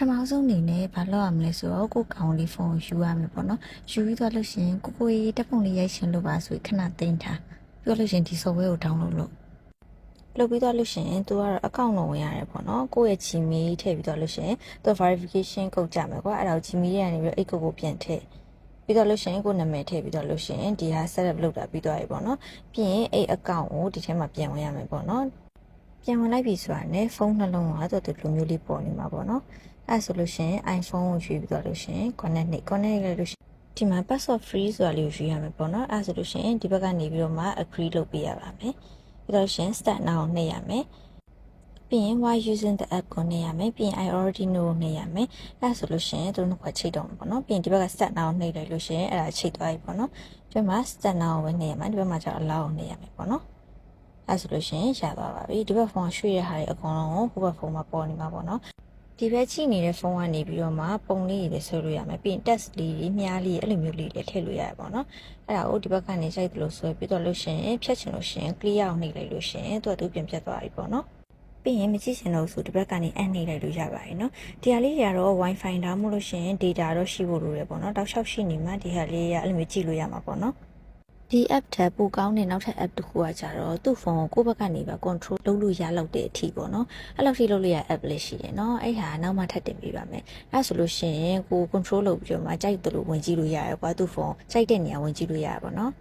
ထမအောင်ဆုံးအနေနဲ့ဘာလုပ်ရမလဲဆိုတော့ကိုကောင်လေးဖုန်းကိုယူရမယ်ပေါ့နော်ယူပြီးသွားလို့ရှိရင်ကိုကြီးတက်ပုံလေးရိုက်ရှင်လို့ပါဆိုခဏသိမ်းထားပြောလို့ရှိရင်ဒီ software ကို download လုပ်ပြီးသွားလို့ရှိရင်သူကတော့ account လုံးဝင်ရတယ်ပေါ့နော်ကိုယ့်ရဲ့ Gmail ထည့်ပြီးသွားလို့ရှိရင်သူ verification code ကြမယ်ကွာအဲ့ဒါကို Gmail ရဲ့ကနေပြီးအဲ့ code ကိုပြန်ထည့်ပြီးတော့လို့ရှိရင်ကိုနာမည်ထည့်ပြီးတော့လို့ရှိရင်ဒီဟာ setup လုပ်တာပြီးသွားပြီပေါ့နော်ပြီးရင်အဲ့ account ကိုဒီထဲမှာပြန်ဝင်ရမယ်ပေါ့နော်ပြန်ဝင်လိုက်ပြီဆိုတာနဲ့ဖုန်းနှလုံးကသူ့လိုမျိုးလေးပေါ်နေမှာပေါ့နော်အဲ့ဆိုလို့ရှိရင် iPhone ကိုရွေးပြီးတော့လို့ရှိရင် connect လိုက်လို့ရှိရင်ဒီမှာ password free ဆိုတာလေးကိုရွေးရမယ်ပေါ့နော်အဲ့ဆိုလို့ရှိရင်ဒီဘက်ကနေပြီးတော့မှ agree လုပ်ပေးရပါမယ်ပြီးတော့ရှင် start now ကိုနှိပ်ရမယ်ပြီးရင် why using the app ကိုနှိပ်ရမယ်ပြီးရင် I already know ကိုနှိပ်ရမယ်အဲ့ဆိုလို့ရှိရင်သူတို့ကချိတ်တော့မှာပေါ့နော်ပြီးရင်ဒီဘက်က start now ကိုနှိပ်လိုက်လို့ရှိရင်အဲ့ဒါချိတ်သွားပြီပေါ့နော်ဒီမှာ start now ကိုပဲနှိပ်ရမယ်ဒီဘက်မှာကျတော့ allow ကိုနှိပ်ရမယ်ပေါ့နော်အဲ့ဆိုလို့ရှိရင်ရသွားပါပြီဒီဘက်ဖုန်းရွှေ့ရတဲ့ဟာတွေအကုန်လုံးကိုဟိုဘက်ဖုန်းမှာပေါ်နေမှာပေါ့နော်ဒီဘက်ကြည့်နေတဲ့ဖုန်းကနေပြီးတော့မှပုံလေးတွေဆွဲလို့ရမယ်ပြီးရင် text လေးတွေမြားလေးအဲ့လိုမျိုးလေးတွေထည့်လို့ရတယ်ပေါ့နော်အဲ့ဒါကိုဒီဘက်ကနေစိုက်သလိုဆွဲပြီးတော့လို့ရှိရင်ဖြတ်ချင်လို့ရှိရင် clear အောင်နှိပ်လိုက်လို့ရှိရင်သူပြန်ပြတ်သွားပြီပေါ့နော်ပြီးရင်မကြည့်ချင်တော့ဆိုဒီဘက်ကနေအပ်နှိပ်လိုက်လို့ရပါတယ်နော်ဒီဟာလေးတွေကတော့ wifi ဒါမှမဟုတ်လို့ရှိရင် data တော့ရှိဖို့လိုတယ်ပေါ့နော်တောက်လျှောက်ရှိနေမှဒီဟာလေးကအဲ့လိုမျိုးကြည့်လို့ရမှာပေါ့နော်ဒီ app ထက်ပိုကောင်းတဲ့နောက်ထပ် app တစ်ခုကကြတော့သူ့ဖုန်းကိုကိုယ့်ဘက်ကနေပါ control လုပ်လို့ရလောက်တဲ့အထိပေါ့နော်အဲ့လောက်ထိလုပ်လို့ရ app လေးရှိတယ်နော်အဲ့ဟာနောက်မှထပ်တင်ပေးပါမယ်အဲ့ဆိုလို့ရှိရင်ကို control လုပ်ပြီးတော့မှကြိုက်တယ်လို့ဝင်ကြည့်လို့ရတယ်ကွာသူ့ဖုန်းကြိုက်တဲ့နေရာဝင်ကြည့်လို့ရတယ်ပေါ့နော်